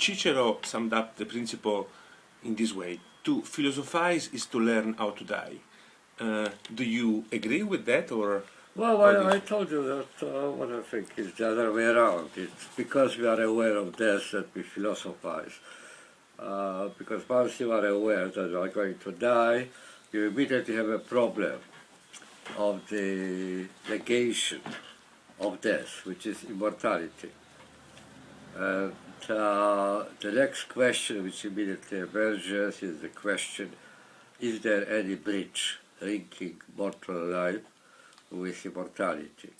Cicero summed up the principle in this way: to philosophize is to learn how to die. Do you agree with that, or? Well, I told you that what I think is the other way around. It's because we are aware of death that we philosophize. Because once you are aware that you are going to die, you immediately have a problem of the negation of death, which is immortality. And the next question which immediately emerges is the question, is there any bridge linking mortal life with immortality?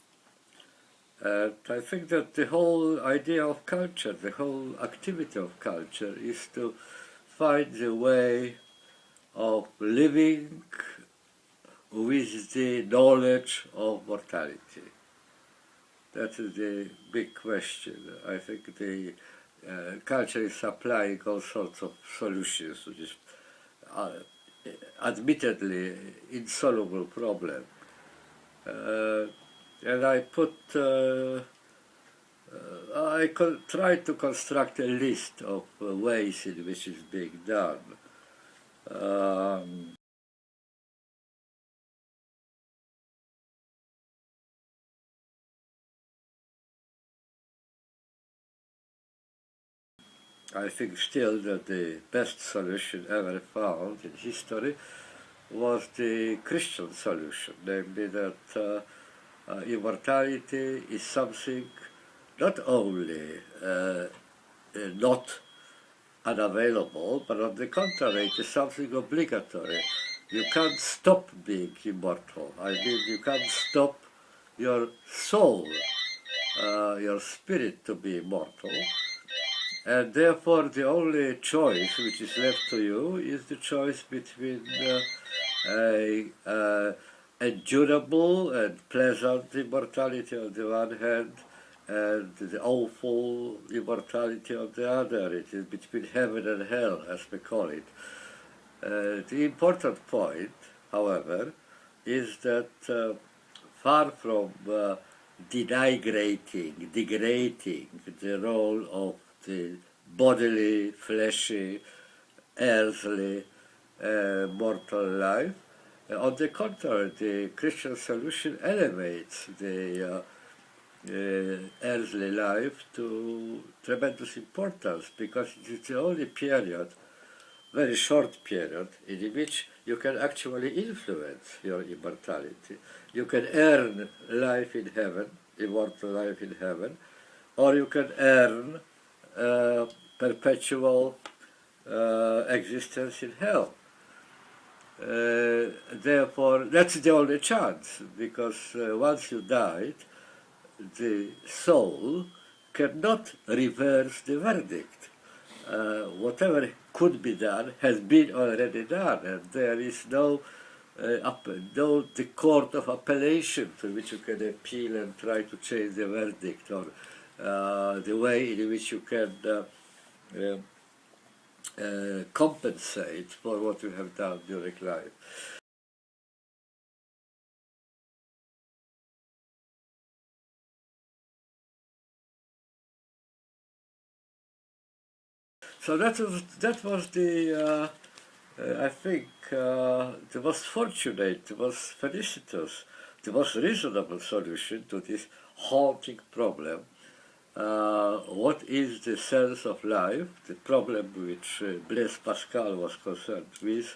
And I think that the whole idea of culture, the whole activity of culture is to find the way of living with the knowledge of mortality. That is the big question. I think the culture is supplying all sorts of solutions to this admittedly insoluble problem. And I tried to construct a list of ways in which it's being done. I think still that the best solution ever found in history was the Christian solution, namely that immortality is something not only not unavailable, but on the contrary, it is something obligatory. You can't stop being immortal. I mean, you can't stop your soul, your spirit to be immortal. And therefore, the only choice which is left to you is the choice between endurable and pleasant immortality on the one hand, and the awful immortality on the other. It is between heaven and hell, as we call it. The important point, however, is that far from degrading the role of the bodily, fleshy, earthly, mortal life, on the contrary, the Christian solution elevates the earthly life to tremendous importance, because it is the only period, very short period, in which you can actually influence your immortality. You can earn life in heaven, immortal life in heaven, or you can earn perpetual existence in hell. Therefore, that's the only chance, because once you died, the soul cannot reverse the verdict. Whatever could be done has been already done, and there is no the court of appellation to which you can appeal and try to change the verdict, or the way in which you can compensate for what you have done during life. So that was the I think the most fortunate, the most felicitous, the most reasonable solution to this haunting problem. What is the sense of life? The problem which Blaise Pascal was concerned with,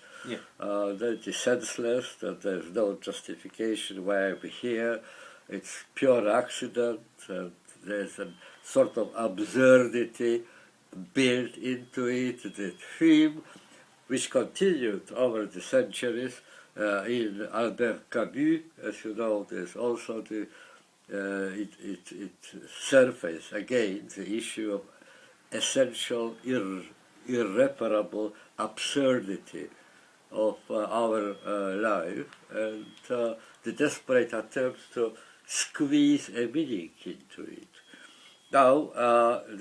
that it is senseless, that there is no justification why I'm here, it's pure accident, and there's a sort of absurdity built into it, the theme which continued over the centuries. In Albert Camus, as you know, there's also the it surfaced again the issue of essential, irreparable absurdity of our life, and the desperate attempt to squeeze a meaning into it. Now,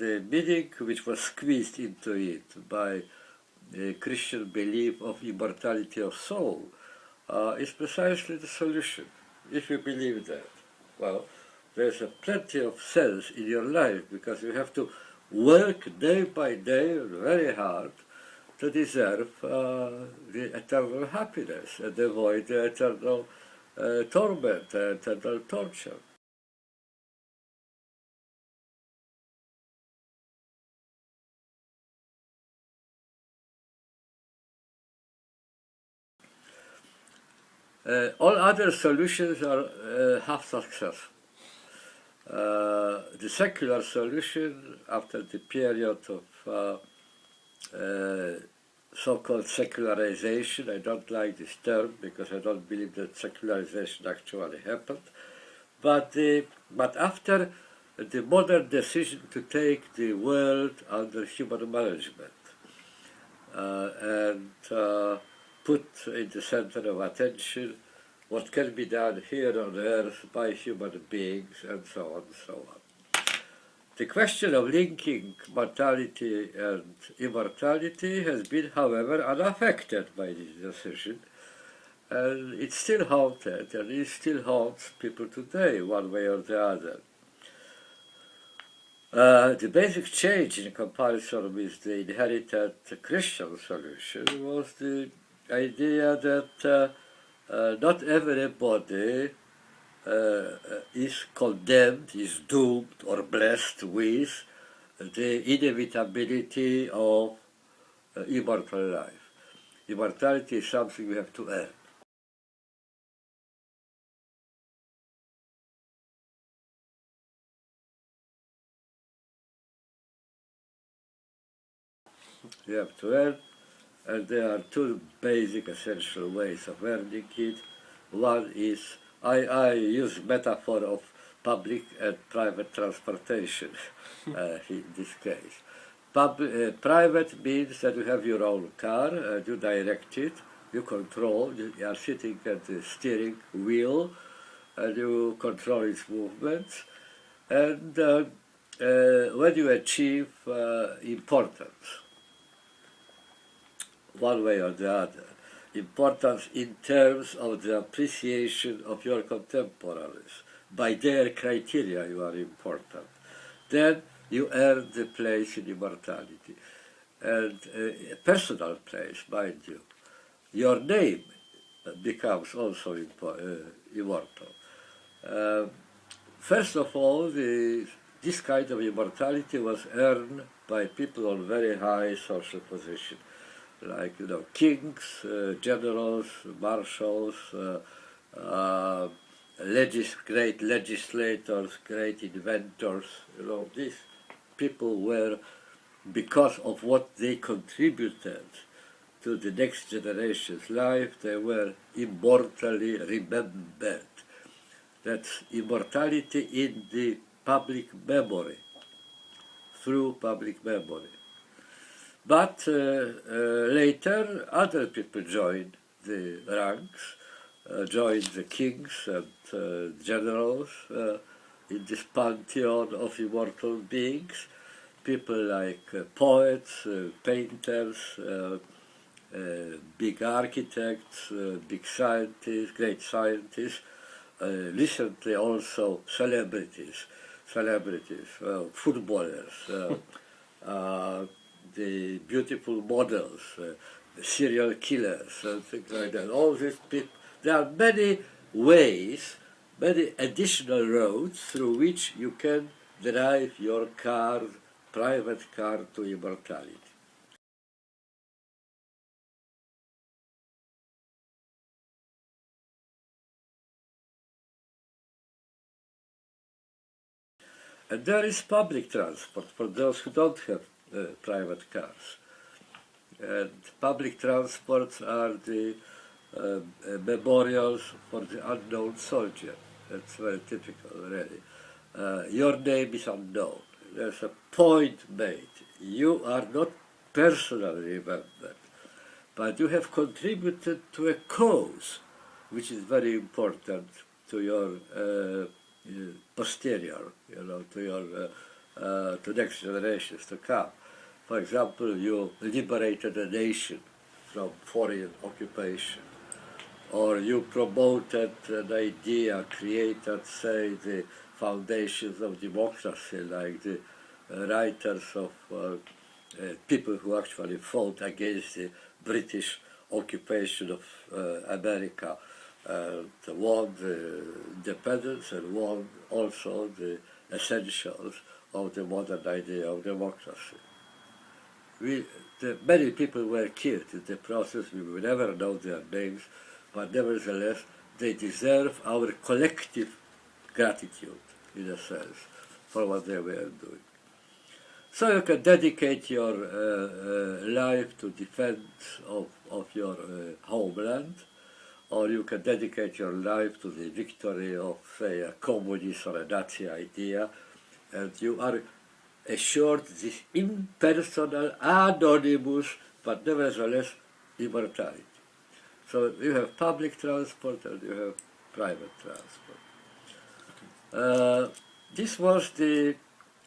the meaning which was squeezed into it by the Christian belief of immortality of soul is precisely the solution, if you believe that. Well, there's plenty of sense in your life, because you have to work day by day very hard to deserve the eternal happiness and avoid the eternal torment, eternal torture. All other solutions are half successful. The secular solution, after the period of so-called secularization, I don't like this term because I don't believe that secularization actually happened, but after the modern decision to take the world under human management and put in the center of attention what can be done here on earth by human beings, and so on and so on. The question of linking mortality and immortality has been, however, unaffected by this decision, and it's still haunted, and it still haunts people today, one way or the other. The basic change in comparison with the inherited Christian solution was the idea that not everybody is condemned, is doomed or blessed with the inevitability of immortal life. Immortality is something we have to earn. You have to earn, and there are two basic essential ways of earning it. One is, I use metaphor of public and private transportation in this case. Private means that you have your own car, and you direct it, you control, you are sitting at the steering wheel, and you control its movements. And when you achieve importance, one way or the other, importance in terms of the appreciation of your contemporaries. By their criteria you are important. Then you earn the place in immortality. And a personal place, mind you. Your name becomes also immortal. First of all, this kind of immortality was earned by people on very high social position, like kings, generals, marshals, great legislators, great inventors. These people were, because of what they contributed to the next generation's life, they were immortally remembered. That's immortality in the public memory, through public memory. But later, other people joined the ranks, joined the kings and generals in this pantheon of immortal beings. People like poets, painters, big architects, big scientists, great scientists, recently also celebrities, footballers, the beautiful models, serial killers, and things like that. All these people, there are many ways, many additional roads through which you can drive your car, private car, to immortality. And there is public transport for those who don't have private cars. And public transports are the memorials for the unknown soldier. That's very typical, really. Your name is unknown. There's a point made. You are not personally remembered, but you have contributed to a cause which is very important to your posterior, to next generations to come. For example, you liberated a nation from foreign occupation, or you promoted an idea, created, say, the foundations of democracy, like the writers of people who actually fought against the British occupation of America, won the independence and won also the essentials of the modern idea of democracy. Many people were killed in the process. We will never know their names, but nevertheless they deserve our collective gratitude, in a sense, for what they were doing. So you can dedicate your life to defense of your homeland, or you can dedicate your life to the victory of, say, a communist or a Nazi idea, and you are assured this impersonal, anonymous, but nevertheless immortality. So you have public transport and you have private transport. This was the,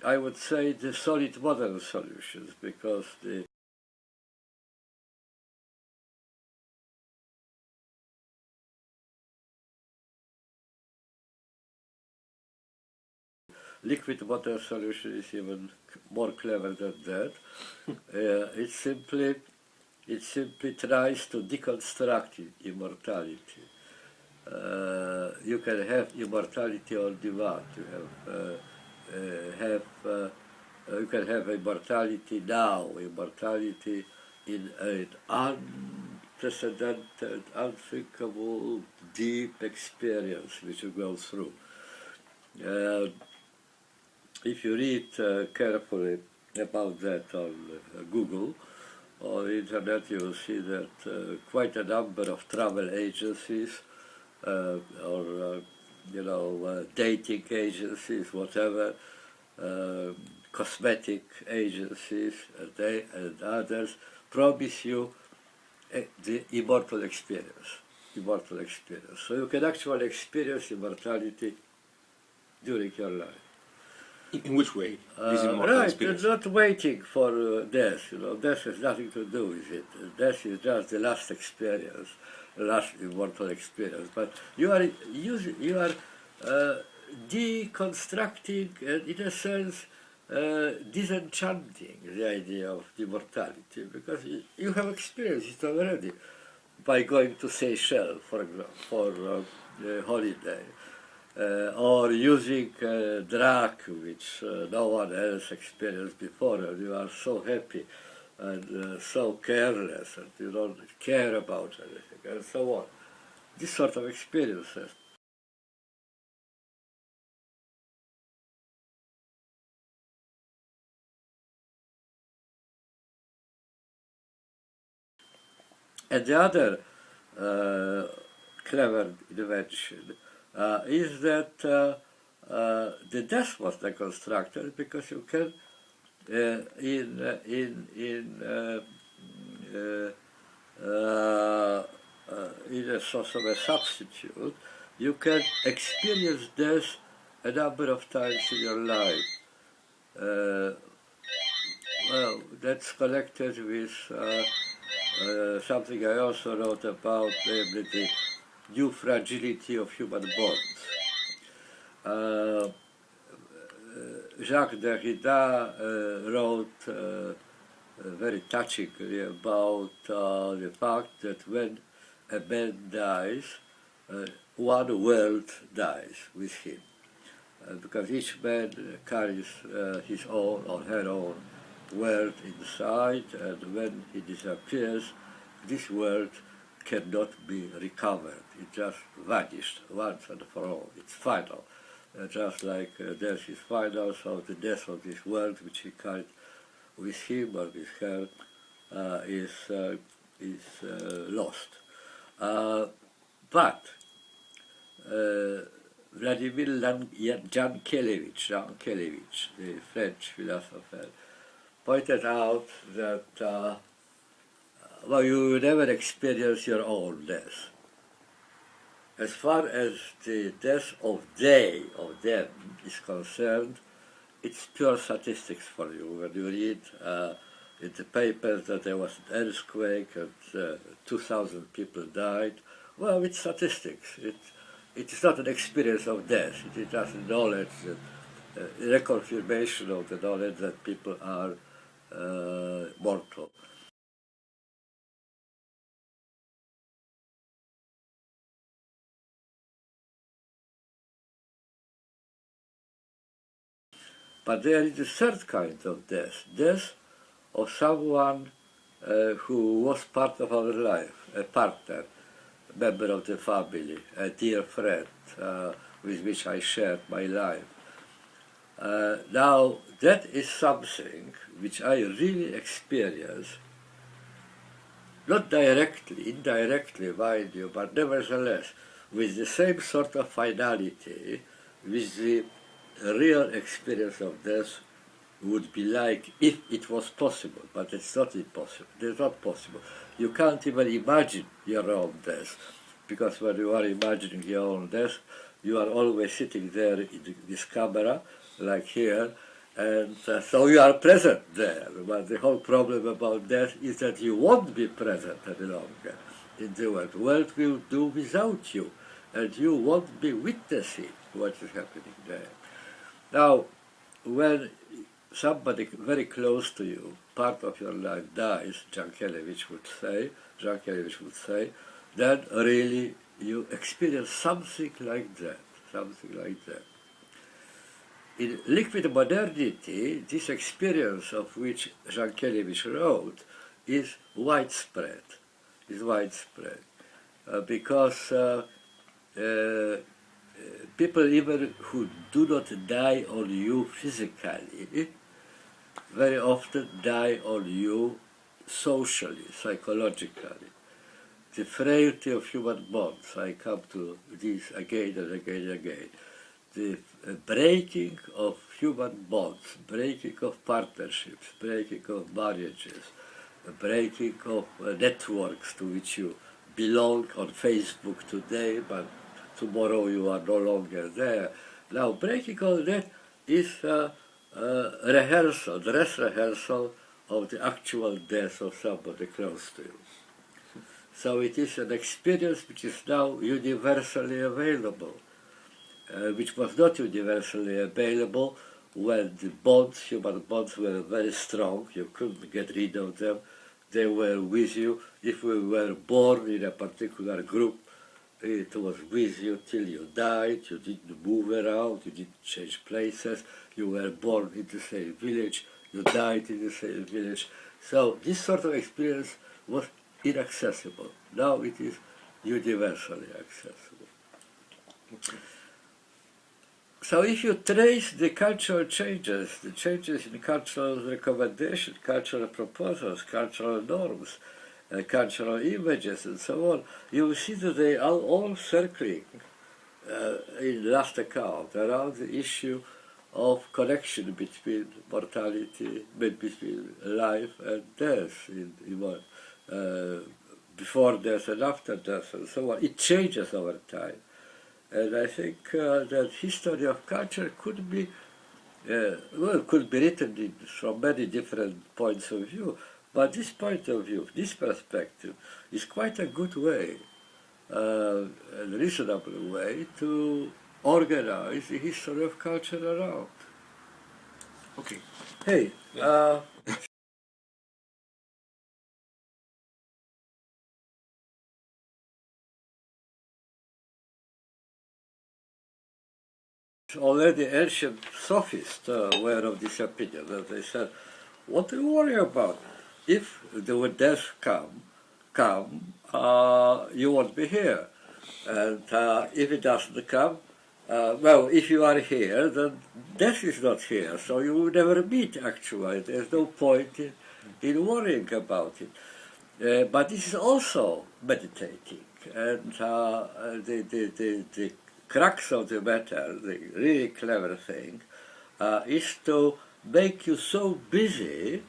I would say, the solid modern solutions, because the liquid water solution is even more clever than that. It simply tries to deconstruct immortality. You can have immortality on demand. You can have immortality now, immortality in an unprecedented, unthinkable, deep experience which you go through. If you read carefully about that on Google or the internet, you will see that quite a number of travel agencies or dating agencies, whatever, cosmetic agencies, and others promise you the immortal experience. So you can actually experience immortality during your life. In which way? This immortal experience? Not waiting for death. Death has nothing to do with it. Death is just the last experience, the last immortal experience. But you are deconstructing and, in a sense, disenchanting the idea of immortality, because you have experienced it already by going to Seychelles, for example, for holiday. Or using a drug which no one else experienced before, and you are so happy and so careless, and you don't care about anything, and so on. This sort of experiences. And the other clever invention is that the death was deconstructed, because you can, in a sort of a substitute, you can experience death a number of times in your life. Well, that's connected with something I also wrote about, namely the new fragility of human bonds. Jacques Derrida wrote very touchingly about the fact that when a man dies, one world dies with him. Because each man carries his own or her own world inside, and when he disappears, this world cannot be recovered. It just vanished once and for all. It's final. Just like death is final, so the death of this world which he carried with him or with her is lost. But Vladimir Jankelevich, the French philosopher, pointed out that well, you will never experience your own death. As far as the death of them is concerned, it's pure statistics for you. When you read in the papers that there was an earthquake and 2,000 people died, well, it's statistics. It is not an experience of death. It is just knowledge that reconfirmation of the knowledge that people are mortal. But there is a third kind of death, death of someone who was part of our life, a partner, a member of the family, a dear friend with which I shared my life. Now, that is something which I really experience, not directly, indirectly, mind you, but nevertheless, with the same sort of finality, with the real experience of death would be like if it was possible, but it's not impossible. It's not possible. You can't even imagine your own death, because when you are imagining your own death, you are always sitting there in this camera, like here, and so you are present there. But the whole problem about death is that you won't be present any longer in the world. The world will do without you, and you won't be witnessing what is happening there. Now, when somebody very close to you, part of your life dies, Jankelevich would say, then really you experience something like that, In liquid modernity, this experience of which Jankelevich wrote is widespread, because people even who do not die on you physically, very often die on you socially, psychologically. The frailty of human bonds, I come to this again and again and again. The breaking of human bonds, breaking of partnerships, breaking of marriages, breaking of networks to which you belong on Facebook today, but tomorrow you are no longer there. Now, breaking all that is rehearsal, dress rehearsal of the actual death of somebody close to you. So it is an experience which is now universally available, which was not universally available when the bonds, human bonds, were very strong. You couldn't get rid of them. They were with you. If we were born in a particular group, it was with you till you died. You didn't move around, you didn't change places. You were born in the same village, you died in the same village. So this sort of experience was inaccessible. Now it is universally accessible. So if you trace the cultural changes, the changes in cultural recommendation, cultural proposals, cultural norms, cultural images and so on, you will see that they are all circling, in last account, around the issue of connection between mortality, between life and death, before death and after death and so on. It changes over time. And I think that history of culture could be written from many different points of view, but this point of view, this perspective, is quite a good way, a reasonable way to organize the history of culture around. Okay. Hey, already ancient sophists were of this opinion, that they said, what do you worry about? If the death come, you won't be here. And if it doesn't come, well, if you are here, then death is not here, so you will never meet actually. There's no point in worrying about it. But this is also meditating, and the crux of the matter, the really clever thing, is to make you so busy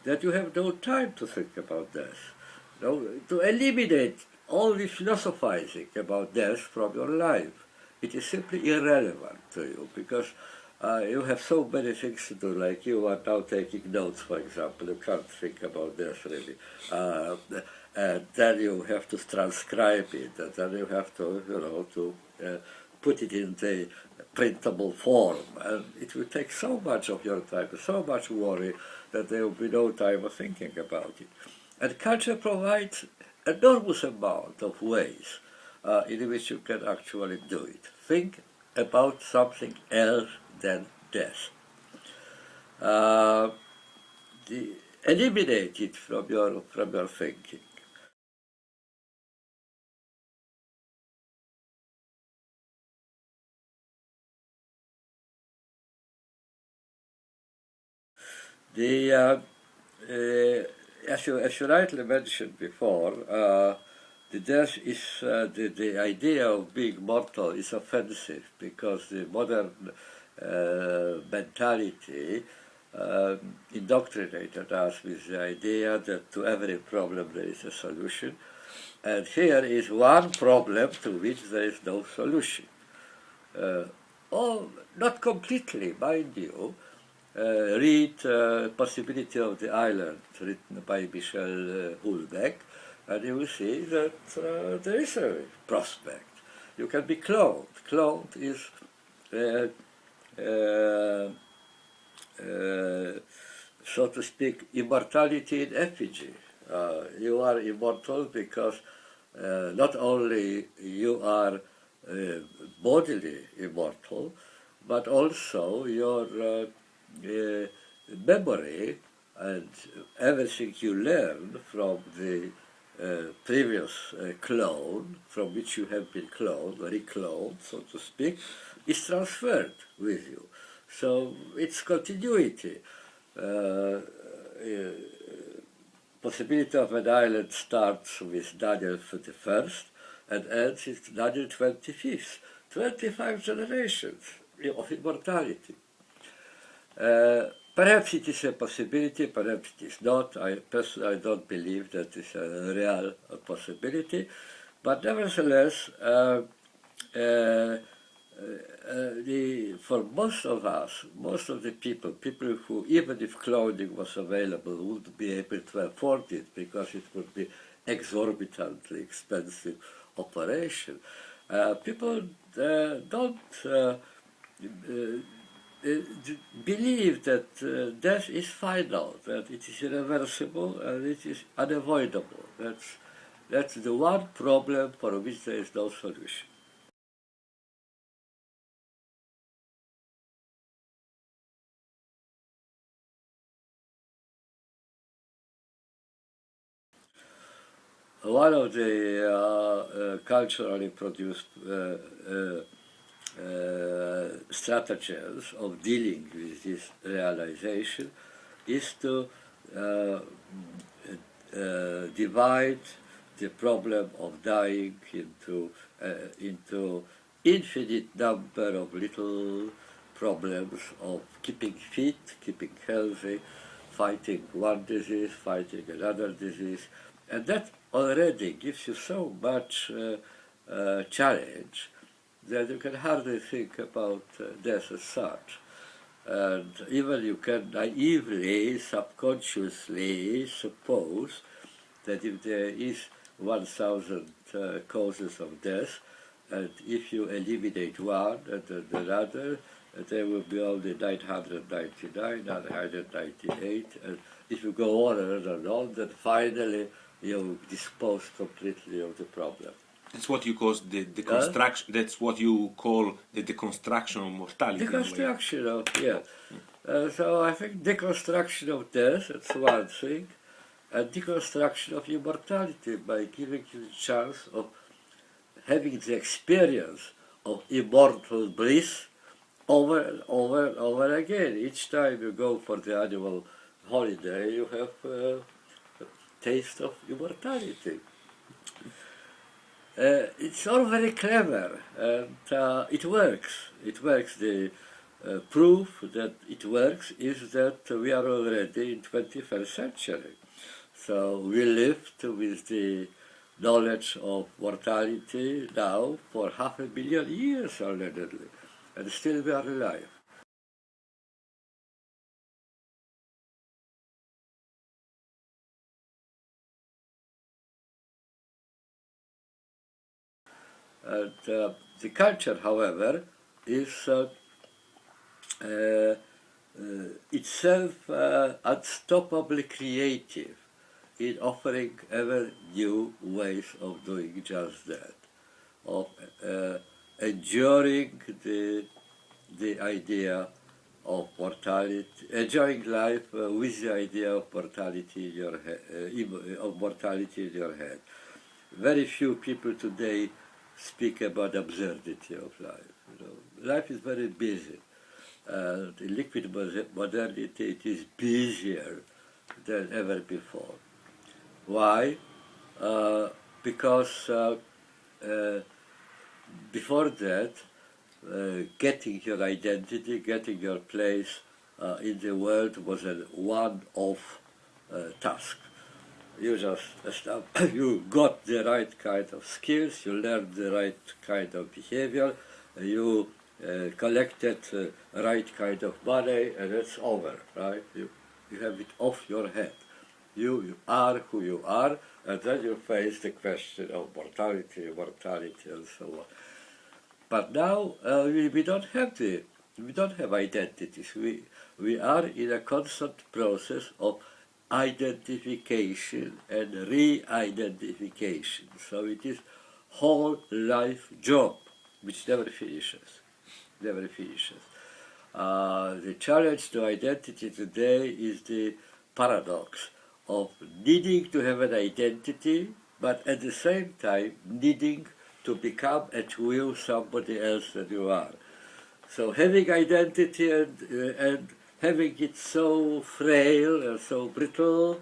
that you have no time to think about death. To eliminate all the philosophizing about death from your life. It is simply irrelevant to you, because you have so many things to do, like you are now taking notes, for example. You can't think about death really. And then you have to transcribe it, and then you have to, put it in the printable form, and it will take so much of your time, so much worry, that there will be no time of thinking about it. And culture provides enormous amount of ways in which you can actually do it. Think about something else than death. Eliminate it from your thinking. As you rightly mentioned before, the death is the idea of being mortal is offensive because the modern mentality indoctrinated us with the idea that to every problem there is a solution, and here is one problem to which there is no solution. Oh, not completely, mind you. Read Possibility of the Island, written by Michel Houellebecq, and you will see that there is a prospect. You can be cloned. Cloned is so to speak, immortality in effigy. You are immortal because not only you are bodily immortal, but also your memory and everything you learn from the previous clone, from which you have been cloned, recloned, so to speak, is transferred with you. So it's continuity. Possibility of an Island starts with Daniel the First and ends with Daniel 25th. 25 generations of immortality. Perhaps it is a possibility, perhaps it is not. I personally don't believe that it's a real possibility, but nevertheless, for most of us, most of the people who, even if clothing was available, wouldn't be able to afford it because it would be exorbitantly expensive operation. People don't believe that death is final, that it is irreversible and it is unavoidable. That's the one problem for which there is no solution. One of the culturally produced stratagems of dealing with this realization is to divide the problem of dying into infinite number of little problems of keeping fit, keeping healthy, fighting one disease, fighting another disease, and that already gives you so much challenge that you can hardly think about death as such. And even you can naively, subconsciously suppose that if there is 1,000 causes of death, and if you eliminate one and then another, there will be only 999, 998, and if you go on and on, then finally you dispose completely of the problem. That's what you call the deconstruction. That's what you call the deconstruction of mortality. Deconstruction of, yeah. So I think deconstruction of death, that's one thing, and deconstruction of immortality by giving you the chance of having the experience of immortal bliss over and over and over again. Each time you go for the annual holiday, you have a taste of immortality. It's all very clever, and it works. It works. The proof that it works is that we are already in 21st century. So we lived with the knowledge of mortality now for 500 million years already, and still we are alive. And the culture, however, is itself unstoppably creative in offering ever new ways of doing just that, of enduring the idea of mortality, enjoying life with the idea of mortality in your head. Very few people today speak about absurdity of life. You know, life is very busy. In liquid modernity, it is busier than ever before. Why? Because before that, getting your identity, getting your place in the world was a one-off task. You just you got the right kind of skills, you learned the right kind of behavior, you collected right kind of money, and it's over, right? You have it off your head. You are who you are, and then you face the question of mortality, and so on. But now we don't have identities. We are in a constant process of identification and re-identification. So it is whole life job which never finishes. The challenge to identity today is the paradox of needing to have an identity, but at the same time needing to become at will somebody else than you are. So having identity and having it so frail and so brittle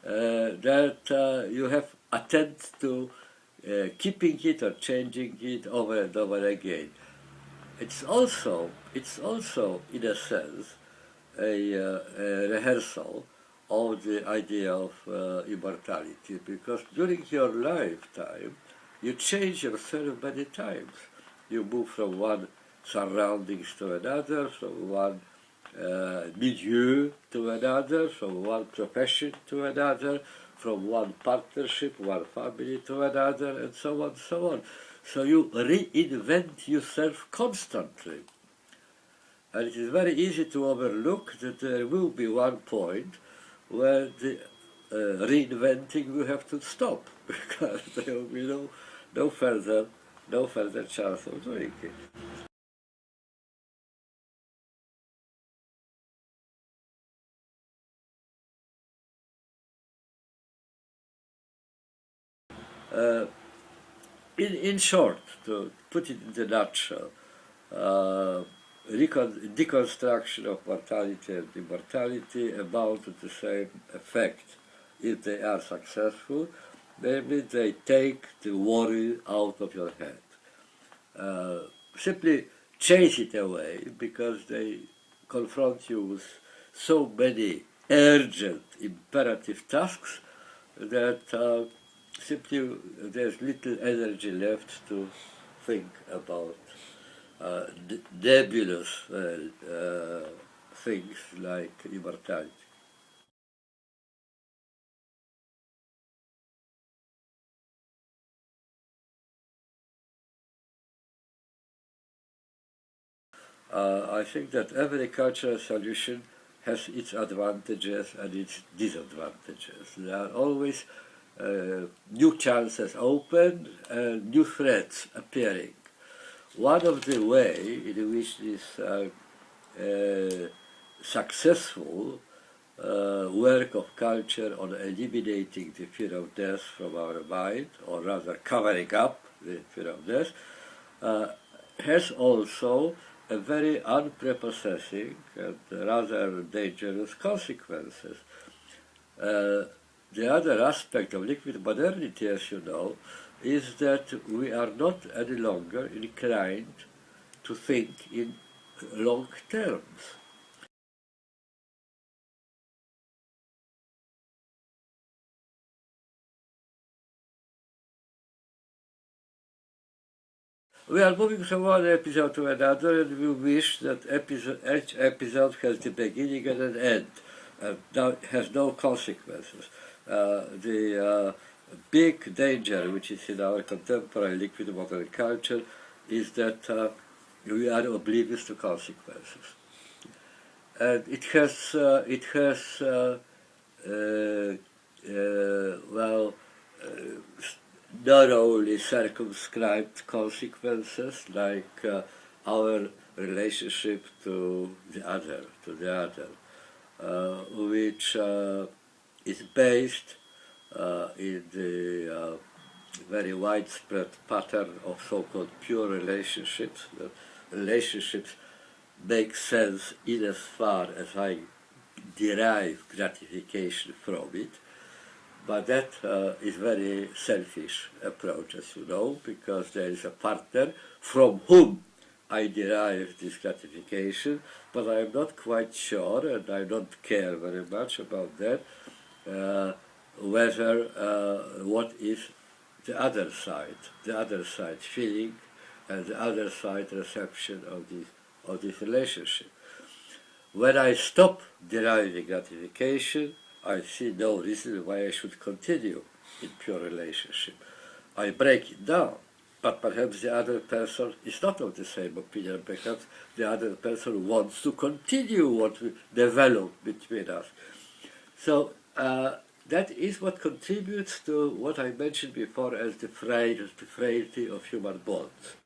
that you have attempt to keeping it or changing it over and over again. It's also in a sense a rehearsal of the idea of immortality, because during your lifetime you change yourself many times. You move from one surroundings to another, from one milieu to another, from one profession to another, from one partnership, one family to another, and so on, so on. So you reinvent yourself constantly. And it is very easy to overlook that there will be one point where the reinventing will have to stop, because there will be no further chance of doing it. In short, to put it in a nutshell, deconstruction of mortality and immortality amount to the same effect if they are successful, namely they take the worry out of your head. Simply chase it away, because they confront you with so many urgent, imperative tasks that simply there's little energy left to think about nebulous things like immortality. I think that every cultural solution has its advantages and its disadvantages. There are always new chances open and new threats appearing. One of the way in which this successful work of culture on eliminating the fear of death from our mind, or rather covering up the fear of death, has also a very unprepossessing and rather dangerous consequences. The other aspect of liquid modernity, as you know, is that we are not any longer inclined to think in long terms. We are moving from one episode to another, and we wish that each episode has the beginning and an end, and has no consequences. The big danger which is in our contemporary liquid modern culture is that we are oblivious to consequences. And it has well, not only circumscribed consequences like our relationship to the other, which is based in the very widespread pattern of so-called pure relationships. That relationships make sense in as far as I derive gratification from it, but that is very selfish approach, as you know, because there is a partner from whom I derive this gratification, but I am not quite sure, and I don't care very much about that, whether what is the other side feeling, and the other side reception of this relationship. When I stop deriving gratification, I see no reason why I should continue in pure relationship. I break it down, but perhaps the other person is not of the same opinion. Perhaps the other person wants to continue what we developed between us. So that is what contributes to what I mentioned before as the frailty of human bonds.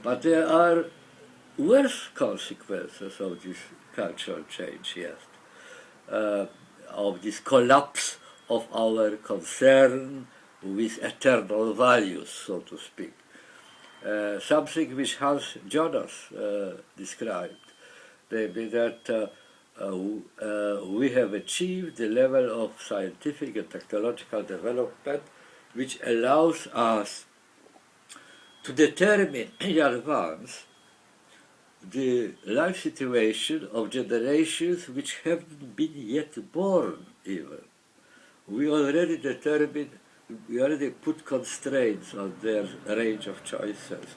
But there are worse consequences of this cultural change, yes, of this collapse of our concern with eternal values, so to speak. Something which Hans Jonas described, namely that we have achieved the level of scientific and technological development which allows us to determine in advance the life situation of generations which haven't been yet born even. We already put constraints on their range of choices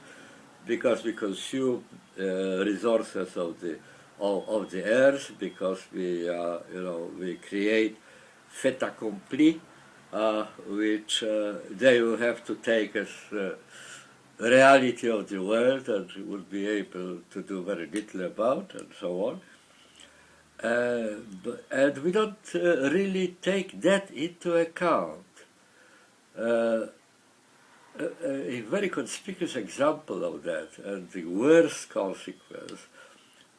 because we consume resources of the earth, because we create fait accompli, which they will have to take as reality of the world and would be able to do very little about, and so on. And we don't really take that into account. A very conspicuous example of that, and the worst consequence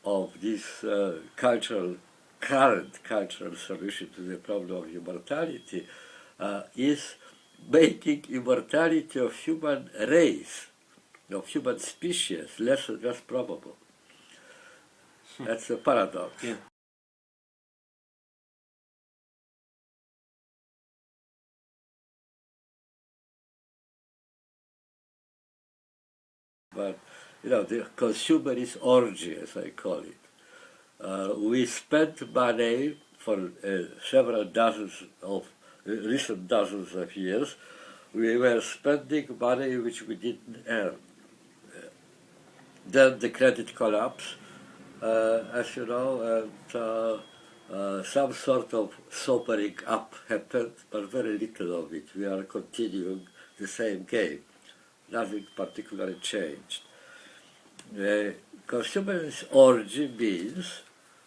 of this current cultural solution to the problem of immortality is making immortality of human race, of human species, less and less probable. That's a paradox. Yeah. But, the consumerist orgy, as I call it. We spent money for several recent dozens of years. We were spending money which we didn't earn. Then the credit collapse, as you know, and some sort of sobering up happened, but very little of it. We are continuing the same game. Nothing particularly changed. Consumerist orgy means,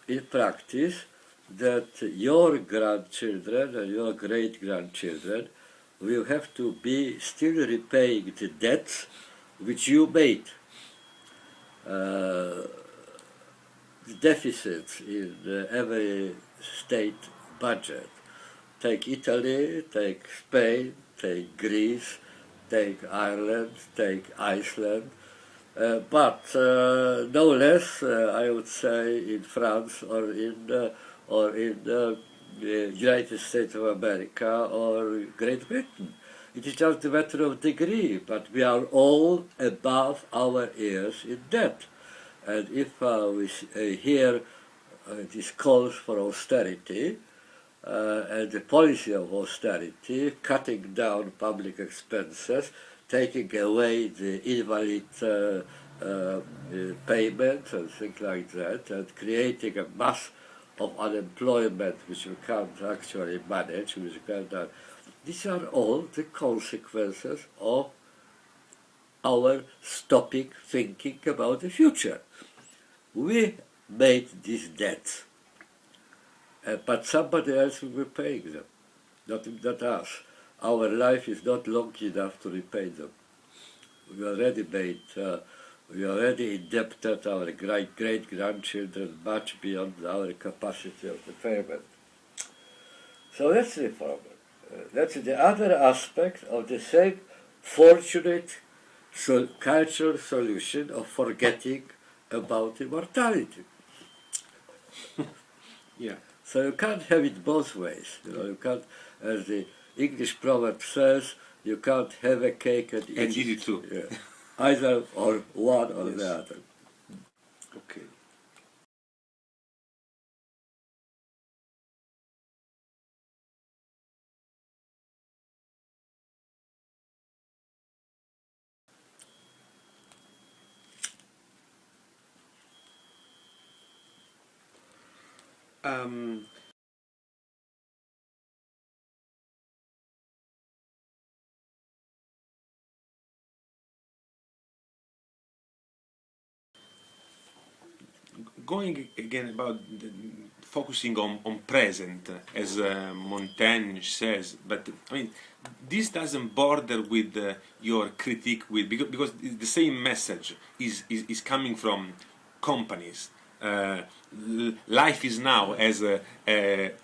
in practice, that your grandchildren and your great-grandchildren will have to be still repaying the debts which you made. The deficits in every state budget. Take Italy, take Spain, take Greece, take Ireland, take Iceland, but no less, I would say, in France or in the United States of America or Great Britain. It is just a matter of degree, but we are all above our ears in debt. And if we hear these calls for austerity, and the policy of austerity, cutting down public expenses, taking away the invalid payment and things like that, and creating a mass of unemployment which we can't actually manage, which we cannot. These are all the consequences of our stopping thinking about the future. We made these debts, but somebody else will be paying them, not us. Our life is not long enough to repay them. We already indebted our great-grandchildren much beyond our capacity of the payment. So that's the problem. That's the other aspect of the same fortunate cultural solution of forgetting about immortality. Yeah. So you can't have it both ways. You can't, as the English proverb says, you can't have a cake and eat it too. Yeah. Either or one or Yes. the other. Okay. Um, Going again about focusing on present, as Montaigne says, but I mean, this doesn't border with your critique with because the same message is coming from companies. Life is now, as a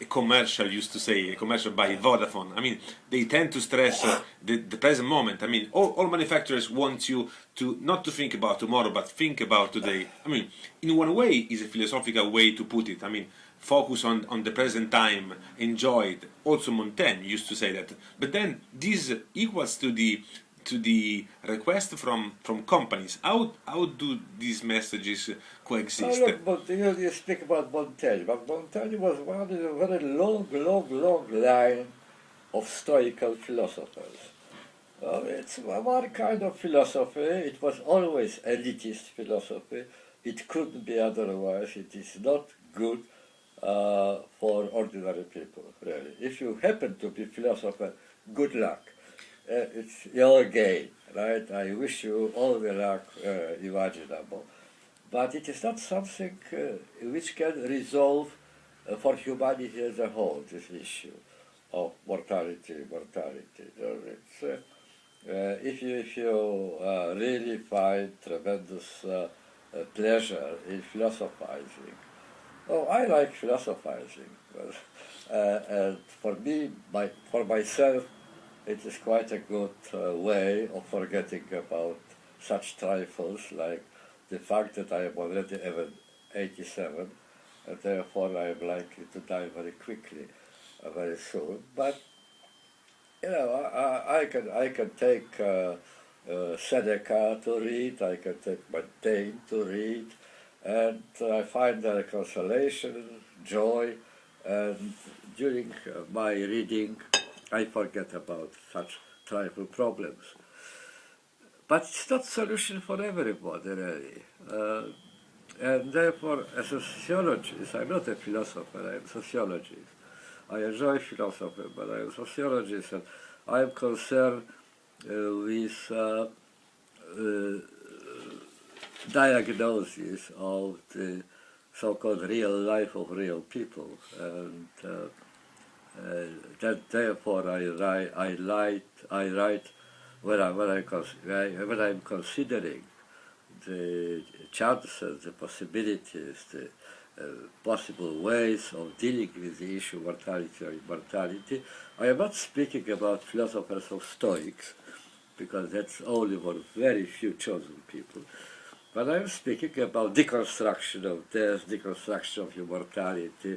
commercial used to say, a commercial by Vodafone. I mean, they tend to stress the present moment. I mean, all manufacturers want you to not to think about tomorrow, but think about today. I mean, in one way, is a philosophical way to put it. I mean, focus on the present time, enjoy it. Also, Montaigne used to say that. But then this equals to the request from companies. How do these messages coexist? Oh, look, but you speak about Montaigne, but Montaigne was one of a very long line of Stoical philosophers. It's one kind of philosophy. It was always elitist philosophy. It couldn't be otherwise. It is not good for ordinary people, really. If you happen to be a philosopher, good luck. It's your gain, right? I wish you all the luck imaginable. But it is not something which can resolve for humanity as a whole this issue of mortality. It's, if you really find tremendous pleasure in philosophizing, oh, I like philosophizing, and for me, for myself, it is quite a good way of forgetting about such trifles like the fact that I am already 87, and therefore I am likely to die very quickly, very soon. But you know, I can take Seneca to read, I can take Montaigne to read, and I find there consolation, joy, and during my reading, I forget about such trifle problems. But it's not solution for everybody, really. And therefore, as a sociologist, I'm not a philosopher, I'm a sociologist. I enjoy philosophy, but I'm a sociologist, and I'm concerned with diagnosis of the so-called real life of real people, and that therefore I write when I'm considering the chances, the possibilities, the possible ways of dealing with the issue of mortality or immortality. I am not speaking about philosophers of Stoics, because that's only for very few chosen people. But I'm speaking about deconstruction of death, deconstruction of immortality,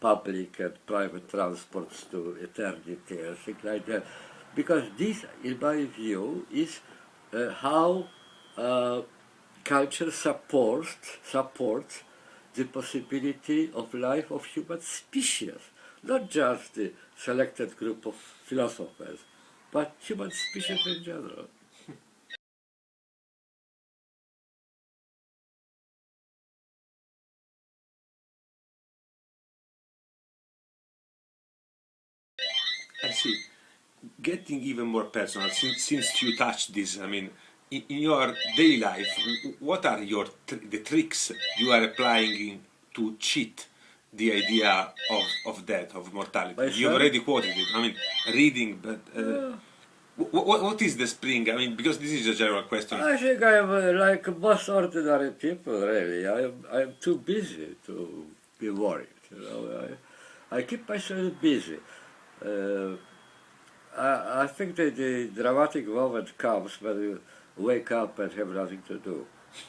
public and private transports to eternity and things like that. Because this, in my view, is how culture supports the possibility of life of human species, not just the selected group of philosophers, but human species in general. I see. Getting even more personal, since you touched this, I mean, in your daily life, what are the tricks you are applying to cheat the idea of death, of mortality? Myself? You've already quoted it. I mean, reading, but Yeah. what is the spring? I mean, because this is a general question. I think I am like most ordinary people, really. I am too busy to be worried. You know, I keep myself busy. Uh, I think that the dramatic moment comes when you wake up and have nothing to do,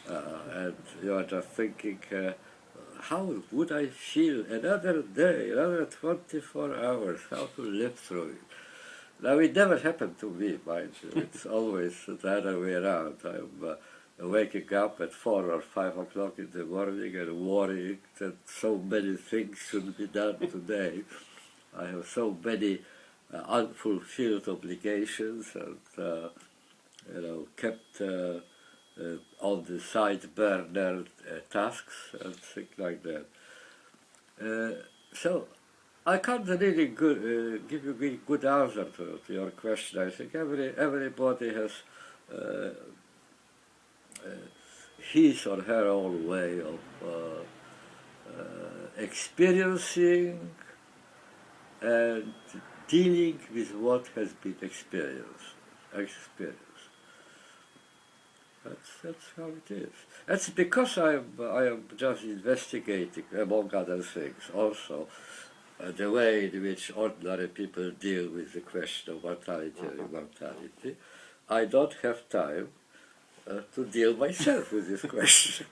and you are just thinking, how would I feel another day, another 24 hours? How to live through it? Now, it never happened to me, mind you. It's always the other way around. I'm waking up at 4 or 5 o'clock in the morning and worrying that so many things should be done today. I have so many unfulfilled obligations and, kept on the side burner tasks and things like that. So I can't really give you a good answer to your question. I think everybody has uh, his or her own way of experiencing and dealing with what has been experienced. That's how it is. That's because I am just investigating, among other things, also the way in which ordinary people deal with the question of mortality and immortality. I don't have time to deal myself with this question.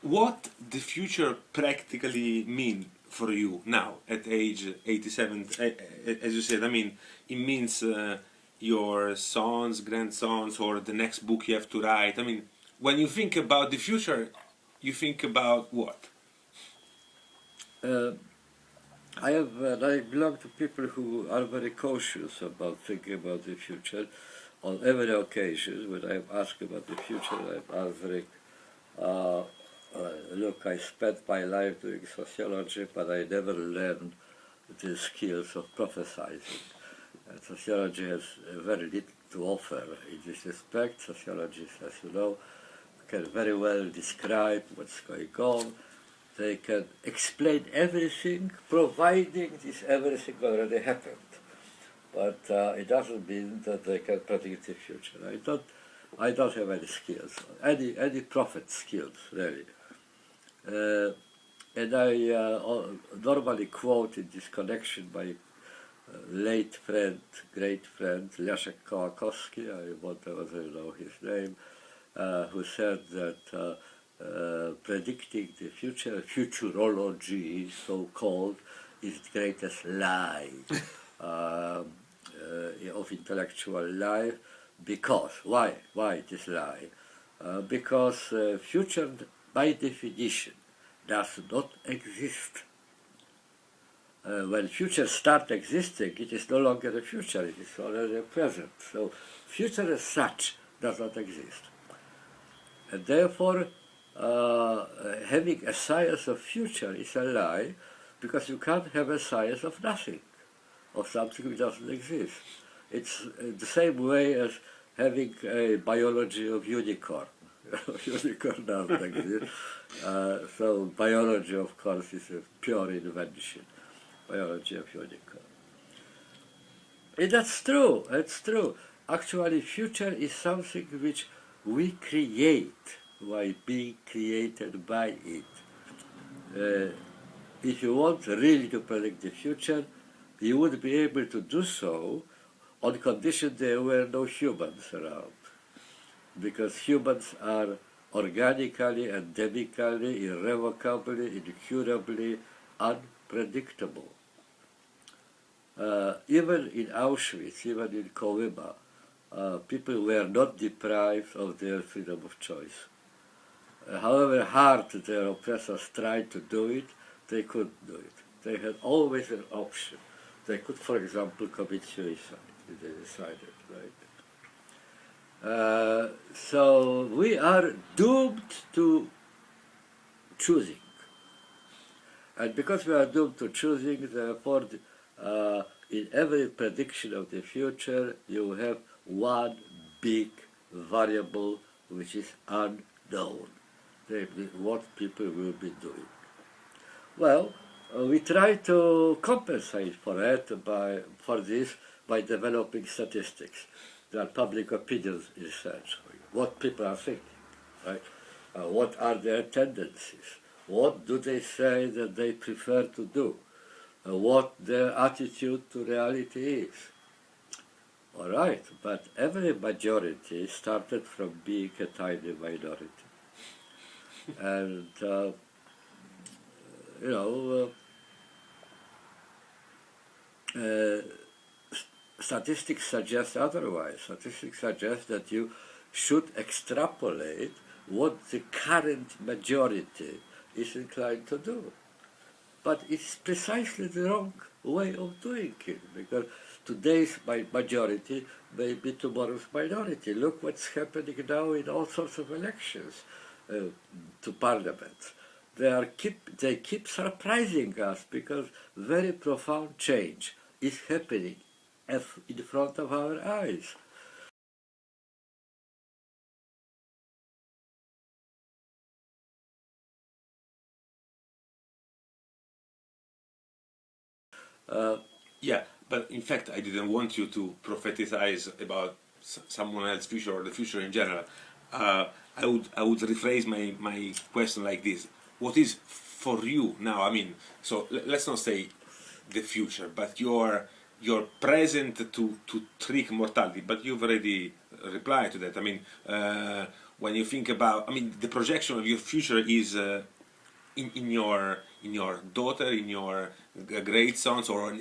What the future practically mean for you now at age 87? As you said, I mean, it means your sons, grandsons, or the next book you have to write. I mean, when you think about the future, you think about what? uh, I belong to people who are very cautious about thinking about the future. On every occasion, when I'm asked about the future, I'm answering, uh, look, I spent my life doing sociology, but I never learned the skills of prophesizing. And sociology has very little to offer in this respect. Sociologists, as you know, can very well describe what's going on. They can explain everything, providing this everything already happened. But it doesn't mean that they can predict the future. I don't have any skills, any prophet skills, really. And I normally quote in this connection my late friend, great friend, Leszek Kołakowski, I wonder whether you know his name, who said that predicting the future, futurology, so-called, is the greatest lie of intellectual life. Because, why it is lie? Because future, by definition, does not exist. When future start existing, it is no longer a future, it is already a present. So future as such does not exist. And therefore, having a science of future is a lie, because you can't have a science of nothing, of something which doesn't exist. It's the same way as having a biology of unicorn. Unicorn doesn't exist. So biology, of course, is a pure invention. Biology of unicorn. And that's true. It's true. Actually, future is something which we create by being created by it. If you want really to predict the future, you would be able to do so on condition there were no humans around. Because humans are organically, endemically, irrevocably, incurably unpredictable. Even in Auschwitz, even in Kolyma, people were not deprived of their freedom of choice. However hard their oppressors tried to do it, they couldn't do it. They had always an option. They could, for example, commit suicide if they decided, right? So we are doomed to choosing. And because we are doomed to choosing, therefore, in every prediction of the future, you have one big variable which is unknown, what people will be doing. Well, we try to compensate for it for this by developing statistics. There are public opinion research, what people are thinking, right? What are their tendencies? What do they say that they prefer to do? What their attitude to reality is? All right, but every majority started from being a tiny minority. And, you know, statistics suggest otherwise. Statistics suggest that you should extrapolate what the current majority is inclined to do. But it's precisely the wrong way of doing it, because today's majority may be tomorrow's minority. Look what's happening now in all sorts of elections to parliament. They keep surprising us, because very profound change is happening in front of our eyes. Yeah, but in fact, I didn't want you to prophesize about someone else's future or the future in general. I would rephrase my question like this: what is for you now? I mean, so let's not say the future, but your present to trick mortality. But you've already replied to that. I mean, when you think about, I mean, the projection of your future is. In your daughter, in your great sons, or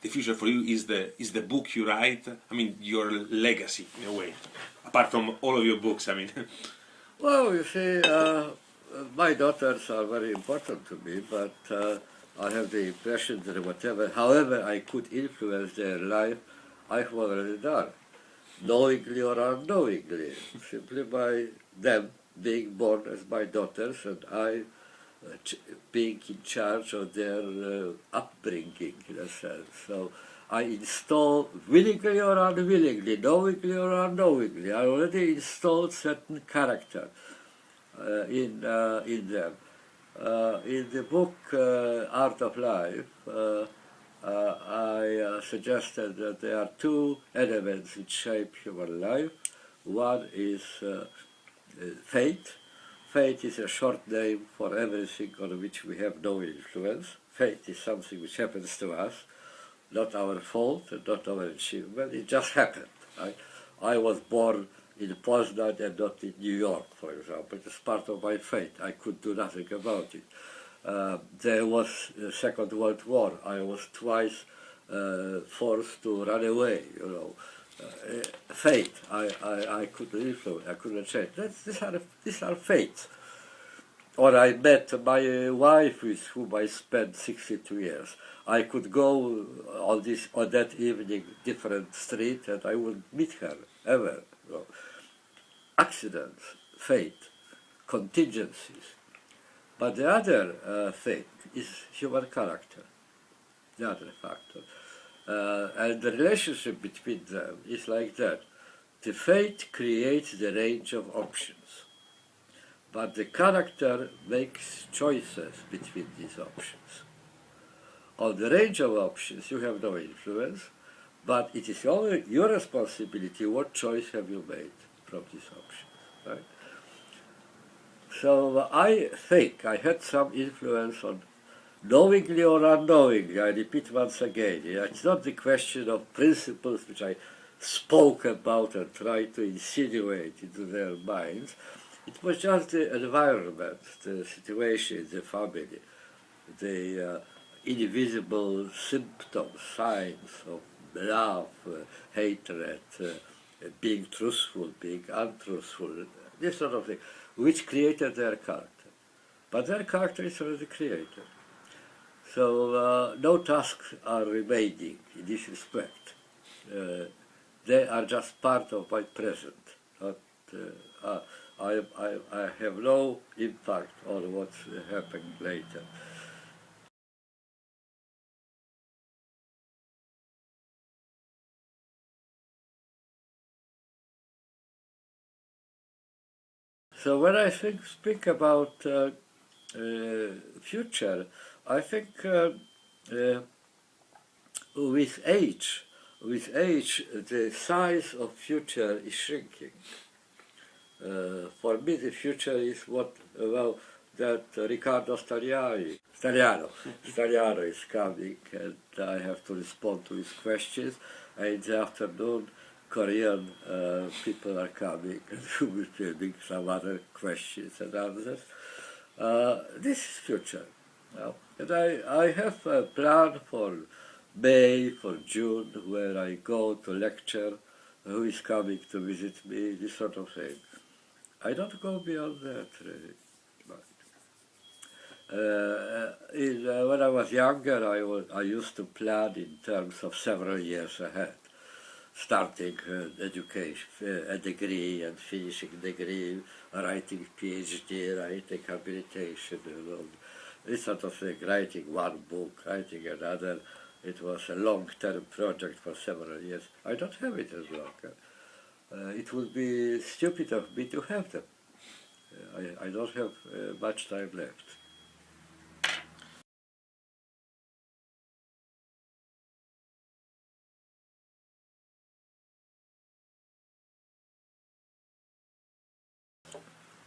the future for you is the book you write. I mean, your legacy in a way, apart from all of your books. I mean, Well, you see, my daughters are very important to me, but I have the impression that however I could influence their life, I've already done, knowingly or unknowingly, simply by them being born as my daughters and I being in charge of their upbringing, in a sense. So I install, willingly or unwillingly, knowingly or unknowingly, I already installed certain character in them. In the book Art of Life, I suggested that there are two elements which shape human life. One is fate. Fate is a short name for everything on which we have no influence. Fate is something which happens to us, not our fault and not our achievement. It just happened. I was born in Poznan and not in New York, for example. It's part of my fate. I could do nothing about it. There was the Second World War. I was twice forced to run away, you know. Fate. I couldn't influence. I couldn't change. These are fates. Or I met my wife, with whom I spent 62 years. I could go on that evening, different street, and I would meet her ever. You know. Accidents, fate, contingencies. But the other thing is human character. The other factor. And the relationship between them is like that. The fate creates the range of options, but the character makes choices between these options. On the range of options you have no influence, but it is only your responsibility what choice have you made from these options. Right? So I think I had some influence on, knowingly or unknowingly, I repeat once again, it's not the question of principles which I spoke about and tried to insinuate into their minds. It was just the environment, the situation, the family, the invisible symptoms, signs of love, hatred, being truthful, being untruthful, this sort of thing, which created their character. But their character is already created. So no tasks are remaining in this respect. They are just part of my present. I have no impact on what's happening later. So when I speak about future, I think with age, the size of future is shrinking. For me, the future is what, well, that Riccardo Staglianò is coming, and I have to respond to his questions. And in the afternoon, Korean people are coming and will be filming some other questions and answers. This is future. And I have a plan for May, for June, where I go to lecture, who is coming to visit me, this sort of thing. I don't go beyond that, really. When I was younger, I used to plan in terms of several years ahead, starting education, a degree and finishing degree, writing PhD, writing habilitation, this sort of thing, writing one book, writing another. It was a long-term project for several years. I don't have it as long. It would be stupid of me to have them. I don't have much time left.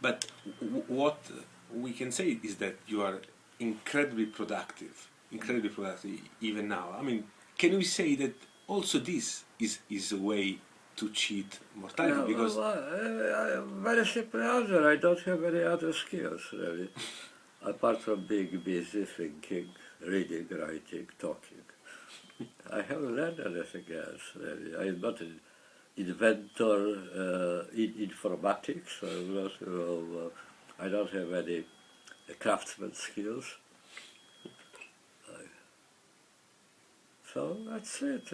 But what we can say is that you are incredibly productive even now. I mean, can we say that also this is a way to cheat mortality? No, Because I'm very simple answer. I don't have any other skills, really, apart from being busy, thinking, reading, writing, talking. I haven't learned anything else, really. I'm not an inventor in informatics. I'm not, I don't have any craftsman skills. So that's it.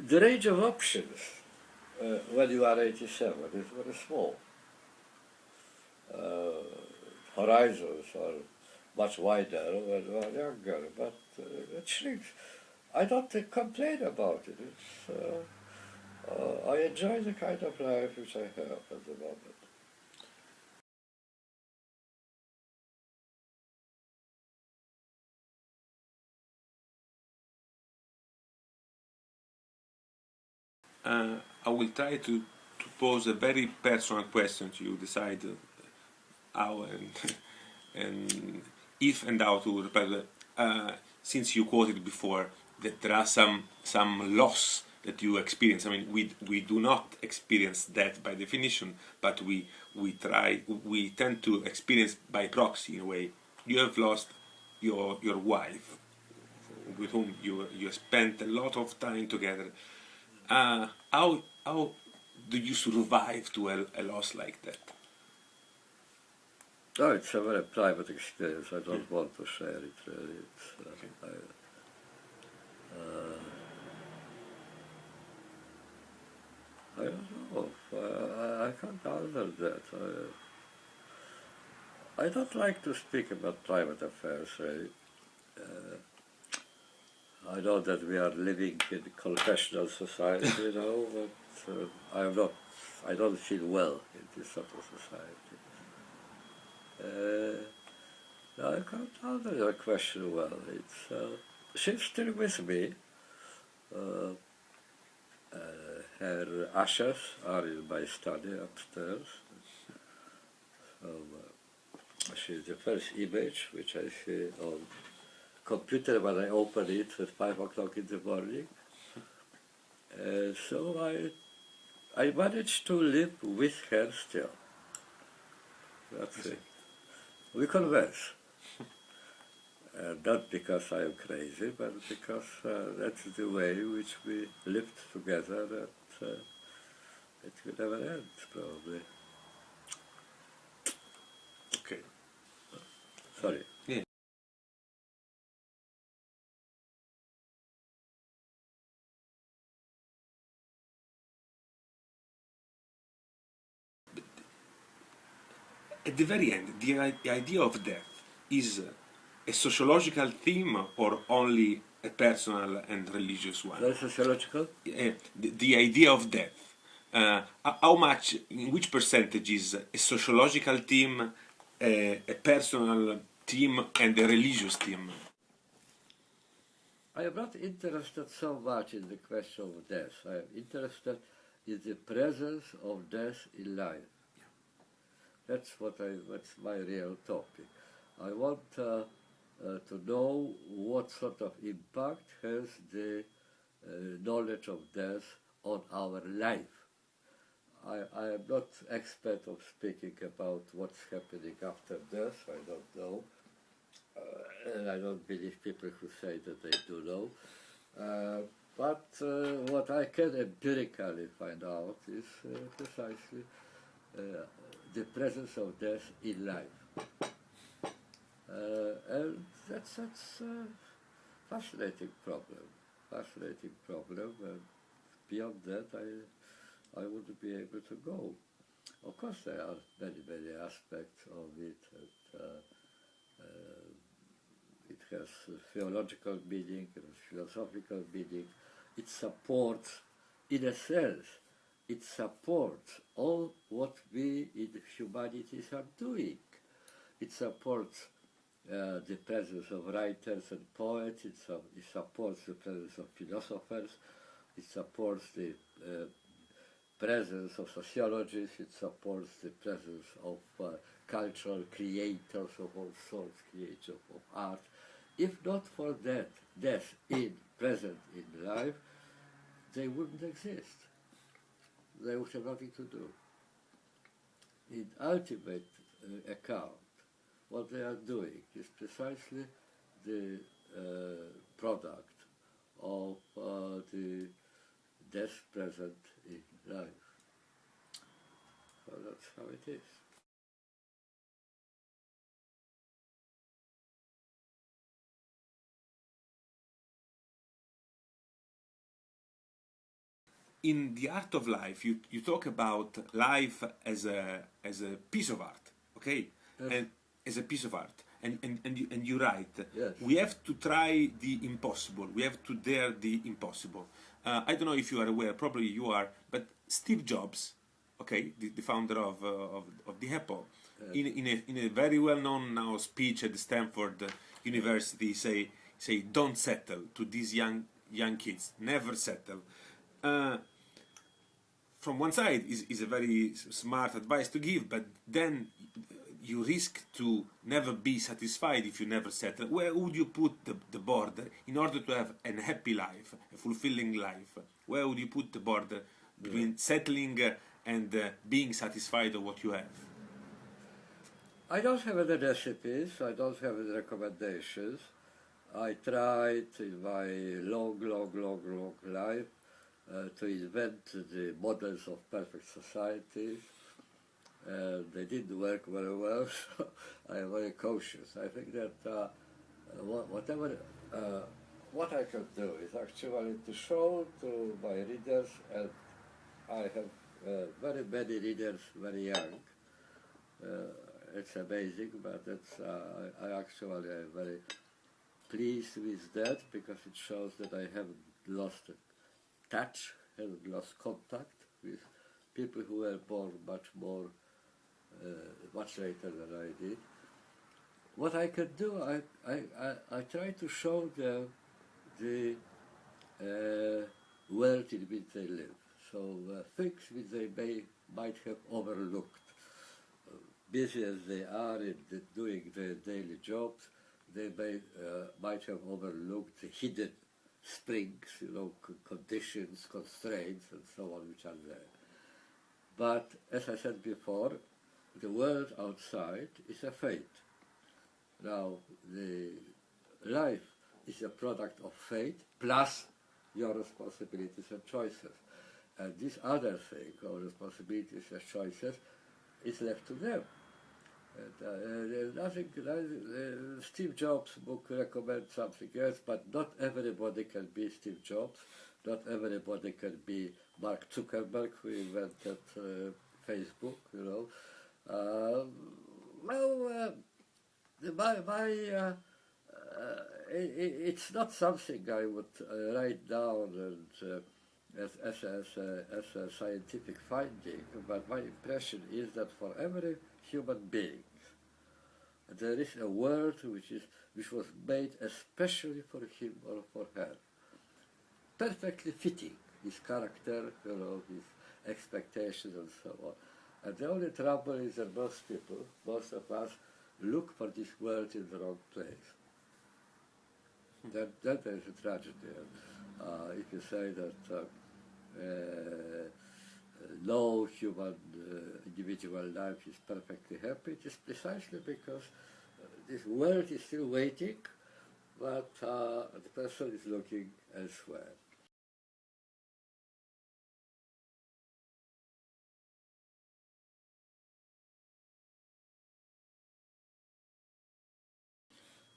The range of options when you are 87 is very small. Horizons are much wider when you are younger, but it shrinks. I don't complain about it. I enjoy the kind of life which I have at the moment. I will try to pose a very personal question to you. Decide how and if and how to reply. Since you quoted before that there are some loss that you experience. I mean, we do not experience that by definition, but we tend to experience by proxy in a way. You have lost your wife, with whom you spent a lot of time together. How do you survive to a loss like that? Oh, it's a very private experience. I don't want to share it, really. I don't know. I can't answer that. I don't like to speak about private affairs, really. I know that we are living in a confessional society, but I'm not. I don't feel well in this sort of society. No, I can't answer your question well. She's still with me. Her ashes are in my study upstairs. So, she's the first image which I see on computer when I open it at 5 o'clock in the morning. So I managed to live with her still. That's it. We converse. Not because I am crazy, but because that's the way in which we lived together, that it will never end, probably. Okay. Sorry. Yeah. at the very end, the idea of death is a sociological theme or only a personal and religious one? Very sociological. The idea of death. How much, in which percentage is a sociological theme, a personal theme, and a religious theme? I am not interested so much in the question of death. I am interested in the presence of death in life. That's my real topic. I want to know what sort of impact has the knowledge of death on our life. I am not expert of speaking about what's happening after death. I don't know. And I don't believe people who say that they do know. But what I can empirically find out is precisely the presence of death in life. And that's a fascinating problem, and beyond that I wouldn't be able to go. Of course there are many aspects of it, and it has theological meaning, it has philosophical meaning. It supports, in a sense, it supports all what we in humanities are doing. It supports the presence of writers and poets, it supports the presence of philosophers, it supports the presence of sociologists, it supports the presence of cultural creators of all sorts, creators of art. If not for that, death present in life, they wouldn't exist. They would have nothing to do. In ultimate account, what they are doing is precisely the product of the death present in life. So that's how it is. In the art of life, you talk about life as a piece of art, okay? Yes. And as a piece of art, and you write, yes. We have to try the impossible. We have to dare the impossible. I don't know if you are aware, probably you are, but Steve Jobs, okay, the founder of the Apple, in a very well-known now speech at the Stanford University, say don't settle to these young kids, never settle. From one side is a very smart advice to give, but then you risk to never be satisfied if you never settle. Where would you put the border in order to have a happy life, a fulfilling life? Where would you put the border between settling and being satisfied of what you have? I don't have any recipes, I don't have any recommendations. I tried in my long life to invent the models of perfect society. They didn't work very well, so I am very cautious. I think that what I can do is actually to show to my readers, and I have very many readers very young. It's amazing, but I actually am very pleased with that, because it shows that I haven't lost touch, haven't lost contact with people who were born much later than I did. What I can do, I try to show them the world in which they live. So things which they might have overlooked. Busy as they are in doing their daily jobs, they might have overlooked the hidden springs, conditions, constraints, and so on, which are there. But as I said before, the world outside is a fate. Now, the life is a product of fate plus your responsibilities and choices. And this other thing, or responsibilities and choices, is left to them. And, Steve Jobs' book recommends something else, but not everybody can be Steve Jobs. Not everybody can be Mark Zuckerberg, who invented Facebook. Well, it's not something I would write down and as a scientific finding, but my impression is that for every human being there is a word which was made especially for him or for her, perfectly fitting his character, his expectations and so on. And the only trouble is that most people, most of us, look for this word in the wrong place. That is a tragedy. If you say that no human individual life is perfectly happy, it is precisely because this world is still waiting, but the person is looking elsewhere.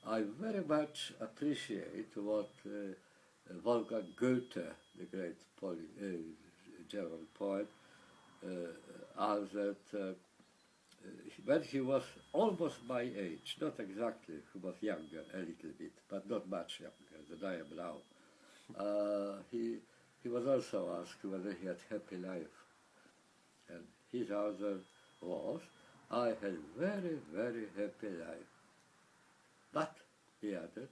I very much appreciate what Wolfgang Goethe, the great German poet, answered when he was almost my age, not exactly, he was younger a little bit, but not much younger than I am now. He was also asked whether he had happy life, and his answer was, "I had very, very happy life. But," he added,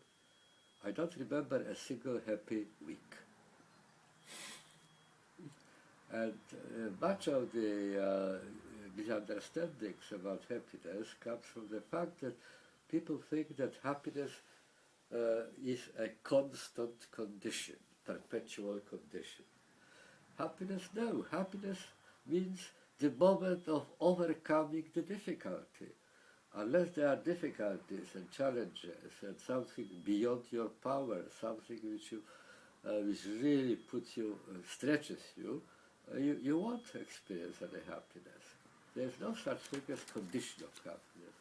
"I don't remember a single happy week." And much of the misunderstandings about happiness comes from the fact that people think that happiness is a constant condition, perpetual condition. Happiness, no. Happiness means the moment of overcoming the difficulty. Unless there are difficulties and challenges and something beyond your power, something which really puts you, stretches you, you won't experience any happiness. There's no such thing as condition of happiness.